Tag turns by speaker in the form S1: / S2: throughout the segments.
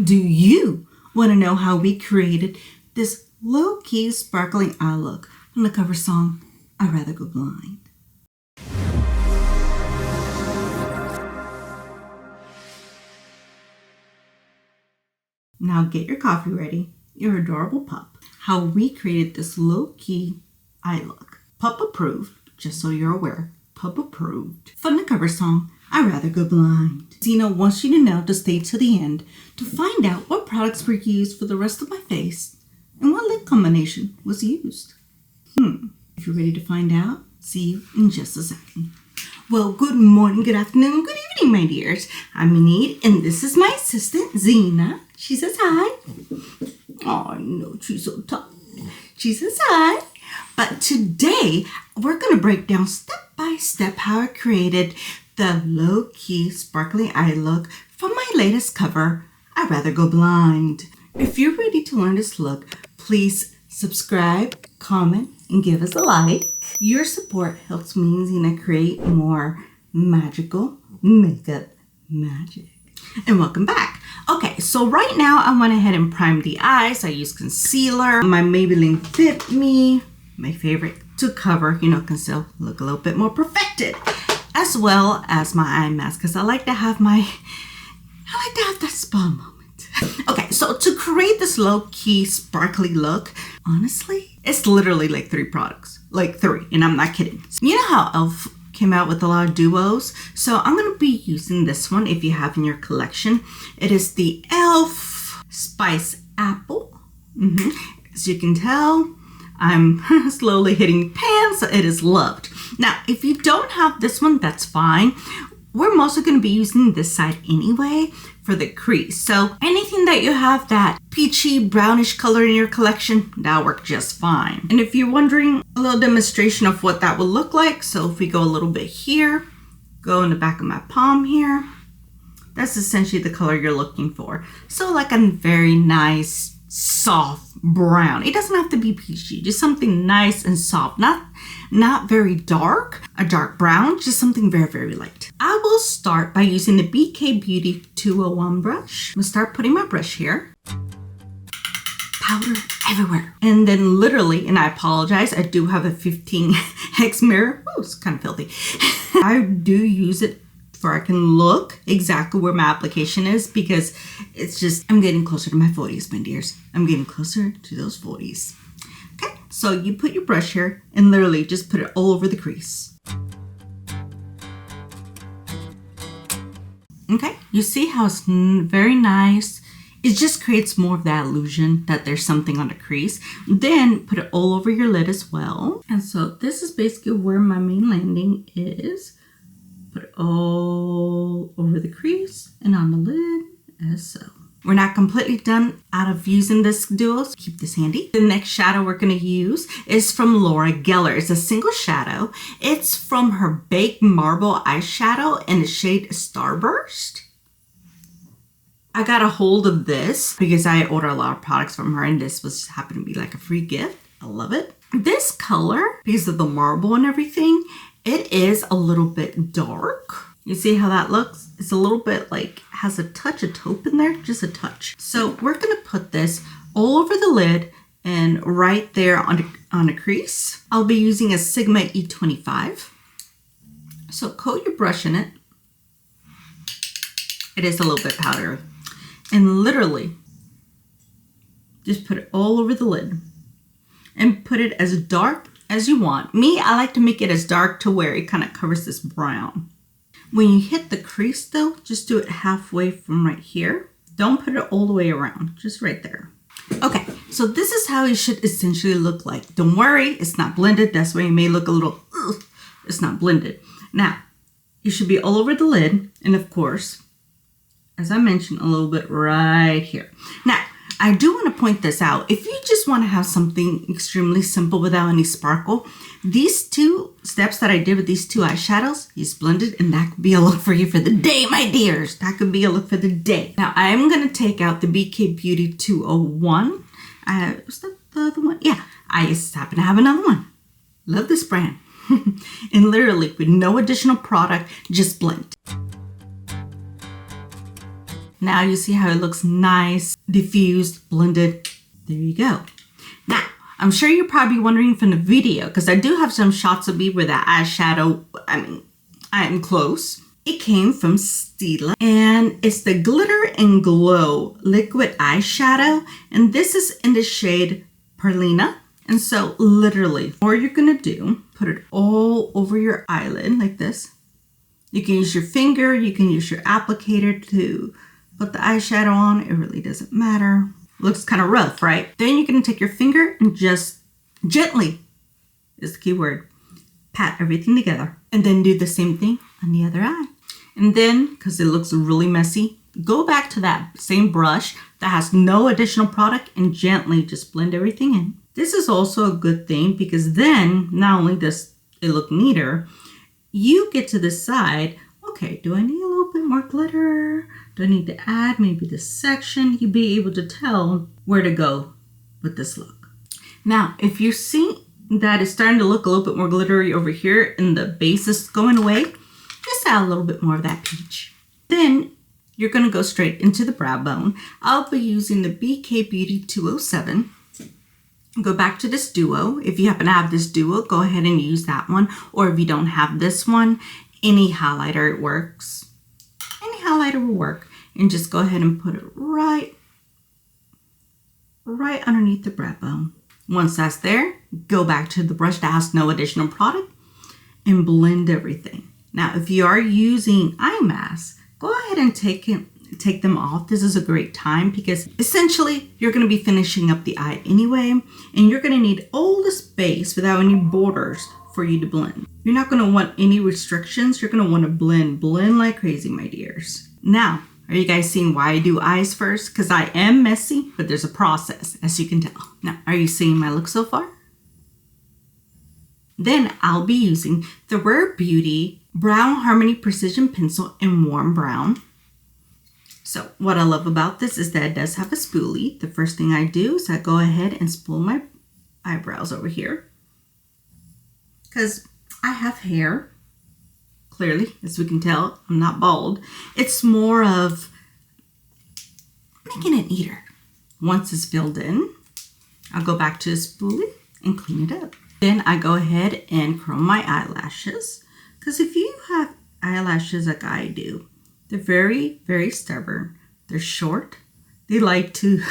S1: Do you want to know how we created this low-key sparkling eye look from the cover song, I'd Rather Go Blind? Now get your coffee ready, your adorable pup. How we created this low-key eye look. Pup approved, just so you're aware. Pup approved. From the cover song, I'd Rather Go Blind. Xena wants you to know to stay to the end to find out what products were used for the rest of my face and what lip combination was used. If you're ready to find out, see you in just a second. Well, good morning, good afternoon, good evening, my dears. I'm Enid, and this is my assistant, Xena. She says hi. Oh, no, she's so tough. She says hi. But today, we're going to break down step by step how I created the low-key sparkly eye look from my latest cover, I'd Rather Go Blind. If you're ready to learn this look, please subscribe, comment, and give us a like. Your support helps me and Xena create more magical makeup magic. And welcome back. Okay, so right now I went ahead and primed the eyes. I used concealer. My Maybelline Fit Me, my favorite, to cover, conceal, look a little bit more perfected. As well as my eye mask, because I like to have that spa moment. Okay, so to create this low-key sparkly look, honestly, it's literally like 3 products. Like 3, and I'm not kidding. You know how e.l.f. came out with a lot of duos? So I'm going to be using this one if you have in your collection. It is the e.l.f. Spice Apple. As you can tell, I'm slowly hitting pan, so it is loved. Now, if you don't have this one, that's fine. We're mostly going to be using this side anyway for the crease. So anything that you have that peachy brownish color in your collection, that'll work just fine. And if you're wondering, a little demonstration of what that will look like. So if we go a little bit here, go in the back of my palm here, that's essentially the color you're looking for. So like a very nice, soft brown. It doesn't have to be peachy, just something nice and soft, not very dark, a dark brown, just something very, very light. I will start by using the BK Beauty 201 brush. I'm gonna start putting my brush here. Powder everywhere. And then literally, and I apologize, I do have a 15x mirror. Oh, it's kind of filthy. I do use it where I can look exactly where my application is, because it's just, I'm getting closer to my 40s, my dears. I'm getting closer to those 40s. Okay, so you put your brush here and literally just put it all over the crease. Okay, you see how it's very nice. It just creates more of that illusion that there's something on the crease. Then put it all over your lid as well. And so this is basically where my main landing is. Put it all over the crease and on the lid as so. We're not completely done out of using this duo, so keep this handy. The next shadow we're going to use is from Laura Geller. It's a single shadow. It's from her Baked Marble eyeshadow in the shade Starburst. I got a hold of this because I order a lot of products from her, and this was happened to be like a free gift. I love it. This color, because of the marble and everything, it is a little bit dark. You see how that looks? It's a little bit like, has a touch of taupe in there, just a touch. So we're gonna put this all over the lid and right there on a crease. I'll be using a Sigma E25. So coat your brush in it. It is a little bit powdery. And literally, just put it all over the lid and put it as dark as you want. Me, I like to make it as dark to where it kind of covers this brown. When you hit the crease though, just do it halfway from right here. Don't put it all the way around, just right there. Okay, so this is how it should essentially look like. Don't worry, it's not blended. That's why it may look a little, it's not blended. Now, it should be all over the lid. And of course, as I mentioned, a little bit right here. Now, I do want to point this out. If you just want to have something extremely simple without any sparkle, these 2 steps that I did with these 2 eyeshadows, is blended, and that could be a look for you for the day, my dears. That could be a look for the day. Now, I'm going to take out the BK Beauty 201. Was that the other one? Yeah, I just happen to have another one. Love this brand. And literally, with no additional product, just blend. Now you see how it looks nice, diffused, blended. There you go. Now, I'm sure you're probably wondering from the video, because I do have some shots of me with that eyeshadow. I am close. It came from Stila, and it's the Glitter and Glow liquid eyeshadow, and this is in the shade Perlina. And so literally, all you're gonna do, put it all over your eyelid like this. You can use your finger, you can use your applicator to put the eyeshadow on. It really doesn't matter. Looks kind of rough, right? Then you're gonna take your finger and just gently, is the key word, pat everything together. And then do the same thing on the other eye. And then, because it looks really messy, go back to that same brush that has no additional product and gently just blend everything in. This is also a good thing because then not only does it look neater, you get to decide, okay, do I need a little bit more glitter? Do I need to add maybe this section? You'll be able to tell where to go with this look. Now, if you see that it's starting to look a little bit more glittery over here and the base is going away, just add a little bit more of that peach. Then you're going to go straight into the brow bone. I'll be using the BK Beauty 207. Go back to this duo. If you happen to have this duo, go ahead and use that one. Or if you don't have this one, any highlighter works. Any highlighter will work. And just go ahead and put it right underneath the brow bone. Once that's there, go back to the brush that has no additional product and blend everything. Now, if you are using eye masks, go ahead and take them off. This is a great time because essentially you're going to be finishing up the eye anyway, and you're going to need all the space without any borders for you to blend. You're not going to want any restrictions. You're going to want to blend like crazy, my dears. Now, are you guys seeing why I do eyes first? Because I am messy, but there's a process, as you can tell. Now, are you seeing my look so far? Then I'll be using the Rare Beauty Brown Harmony Precision Pencil in Warm Brown. So what I love about this is that it does have a spoolie. The first thing I do is I go ahead and spool my eyebrows over here. Because I have hair. Clearly, as we can tell, I'm not bald. It's more of making it neater. Once it's filled in, I'll go back to the spoolie and clean it up. Then I go ahead and curl my eyelashes. Because if you have eyelashes like I do, they're very, very stubborn. They're short. They like to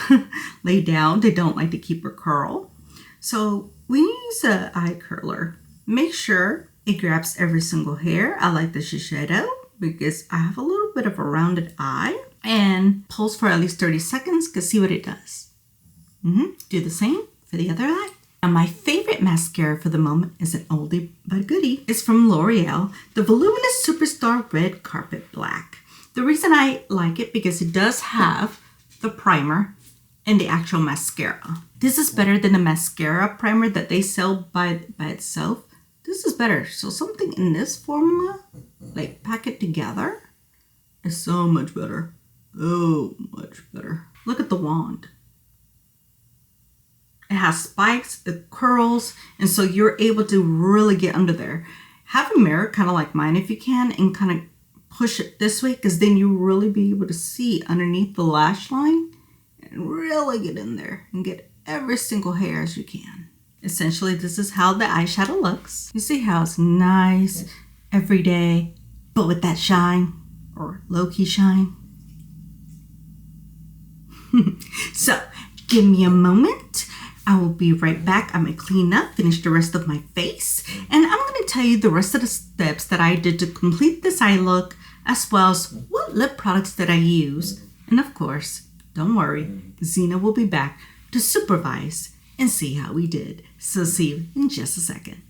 S1: lay down. They don't like to keep a curl. So when you use an eye curler, make sure it grabs every single hair. I like the Shishido because I have a little bit of a rounded eye, and pulse for at least 30 seconds to see what it does. Do the same for the other eye. Now my favorite mascara for the moment is an oldie but goodie. It's from L'Oreal, the Voluminous Superstar Red Carpet Black. The reason I like it because it does have the primer and the actual mascara. This is better than the mascara primer that they sell by itself. This is better. So something in this formula, like pack it together, is so much better. So much better. Look at the wand. It has spikes, it curls, and so you're able to really get under there. Have a mirror kind of like mine if you can, and kind of push it this way, because then you'll really be able to see underneath the lash line and really get in there and get every single hair as you can. Essentially, this is how the eyeshadow looks. You see how it's nice, everyday, but with that shine, or low-key shine. So, give me a moment. I will be right back. I'm going to clean up, finish the rest of my face, and I'm going to tell you the rest of the steps that I did to complete this eye look, as well as what lip products that I use. And of course, don't worry, Xena will be back to supervise and see how we did. So see you in just a second.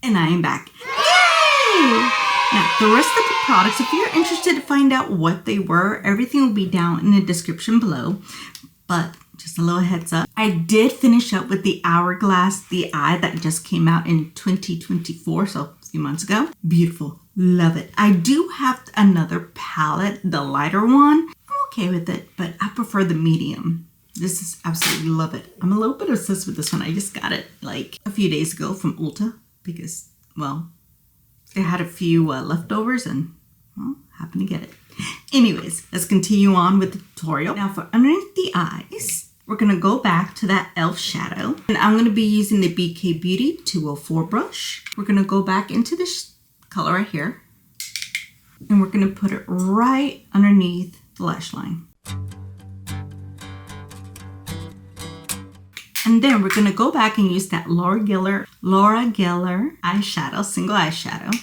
S1: And I am back. Yay! Now, the rest of the products, if you're interested to find out what they were, everything will be down in the description below. But just a little heads up, I did finish up with the Hourglass, the eye that just came out in 2024, so a few months ago. Beautiful. Love it. I do have another palette, the lighter one. I'm okay with it, but I prefer the medium. This is absolutely love it. I'm a little bit obsessed with this one. I just got it like a few days ago from Ulta because, well, they had a few leftovers and, well, happened to get it. Anyways, let's continue on with the tutorial. Now for underneath the eyes, we're going to go back to that e.l.f. shadow. And I'm going to be using the BK Beauty 204 brush. We're going to go back into this color right here. And we're going to put it right underneath the lash line. And then we're going to go back and use that Laura Geller eyeshadow, single eyeshadow.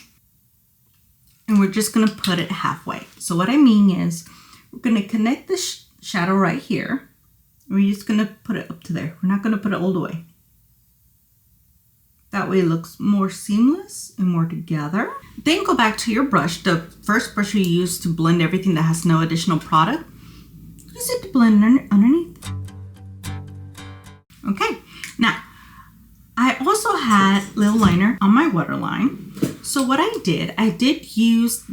S1: And we're just going to put it halfway. So what I mean is we're going to connect the shadow right here. We're just going to put it up to there. We're not going to put it all the way. That way it looks more seamless and more together. Then go back to your brush, the first brush you use to blend everything that has no additional product. Use it to blend underneath. Okay, now I also had little liner on my waterline. So what I did use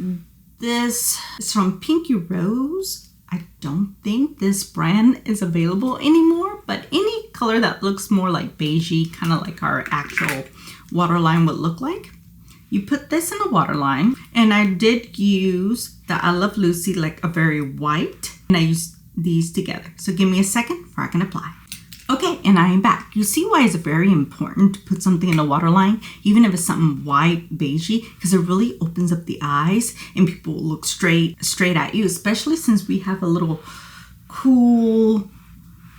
S1: this. It's from Pinky Rose. I don't think this brand is available anymore, but any color that looks more like beigey, kind of like our actual waterline would look like. You put this in a waterline, and I did use the I Love Lucy, like a very white, and I used these together. So give me a second before I can apply. Okay, and I am back. You see why it's very important to put something in a waterline, even if it's something white, beigey, because it really opens up the eyes and people will look straight at you, especially since we have a little cool,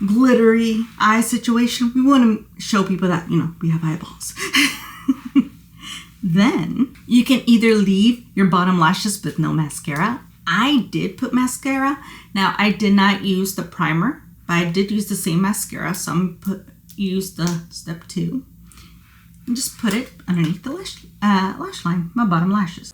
S1: glittery eye situation. We want to show people that, you know, we have eyeballs. Then you can either leave your bottom lashes with no mascara. I did put mascara. Now, I did not use the primer, but I did use the same mascara, so I'm use the step 2 and just put it underneath the lash line, my bottom lashes.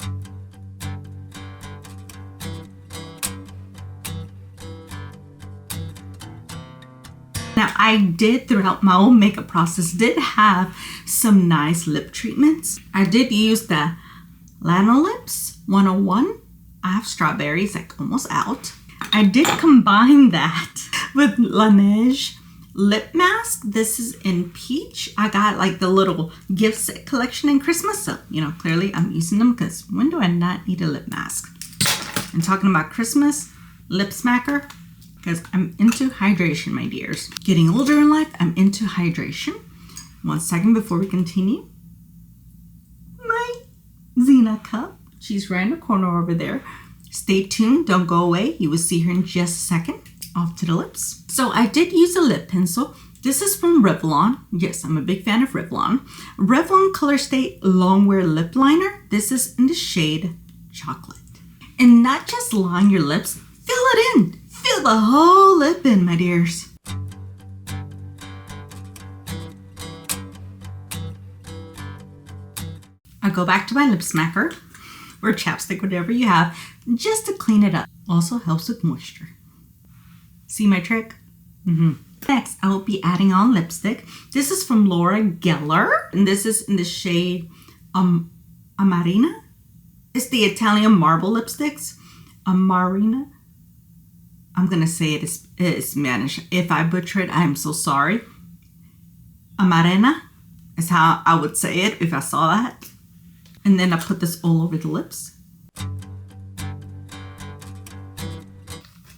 S1: Now I did, throughout my whole makeup process, did have some nice lip treatments. I did use the Lanolips 101. I have strawberries, like almost out. I did combine that with Laneige lip mask. This is in peach. I got like the little gift set collection in Christmas. So, you know, clearly I'm using them because when do I not need a lip mask? And talking about Christmas, lip smacker, because I'm into hydration, my dears. Getting older in life, I'm into hydration. 1 second before we continue. My Xena cup. She's right in the corner over there. Stay tuned, don't go away. You will see her in just a second. Off to the lips. So I did use a lip pencil. This is from Revlon. Yes, I'm a big fan of Revlon. Revlon Color Stay Longwear Lip Liner. This is in the shade Chocolate. And not just line your lips, fill it in. Fill the whole lip in, my dears. I go back to my lip smacker or chapstick, whatever you have, just to clean it up. Also helps with moisture. See my trick? Next, I will be adding on lipstick. This is from Laura Geller, and this is in the shade Amarina. It's the Italian marble lipsticks. Amarina. I'm gonna say it is Spanish. If I butcher it, I'm so sorry. Amarena is how I would say it if I saw that. And then I put this all over the lips.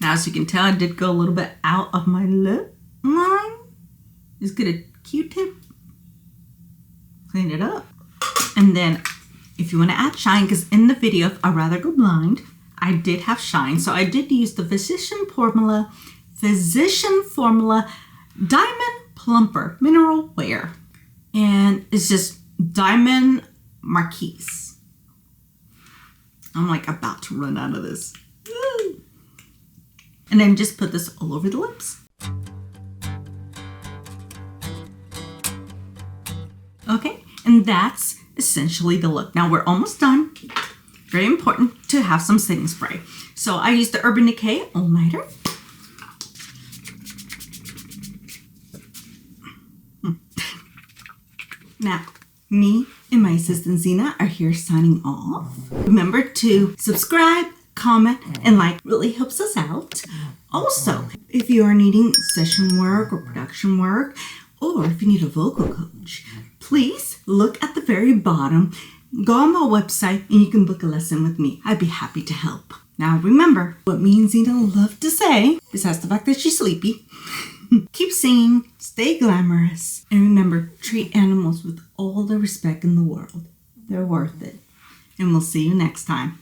S1: Now, as you can tell, I did go a little bit out of my lip line. Just get a Q-tip, clean it up. And then if you want to add shine, because in the video, I'd rather go blind, I did have shine. So I did use the Physician Formula Diamond Plumper Mineral Wear. And it's just Diamond Marquise. I'm like about to run out of this. Woo. And then just put this all over the lips. Okay, and that's essentially the look. Now we're almost done. Very important to have some setting spray. So I used the Urban Decay All Nighter. Now, me and my assistant Xena are here signing off. Remember to subscribe, comment, and like. Really helps us out. Also, if you are needing session work or production work, or if you need a vocal coach, please look at the very bottom. Go on my website and you can book a lesson with me. I'd be happy to help. Now remember, what me and Xena love to say, besides the fact that she's sleepy, keep singing, stay glamorous, and remember, treat animals with all the respect in the world. They're worth it. And we'll see you next time.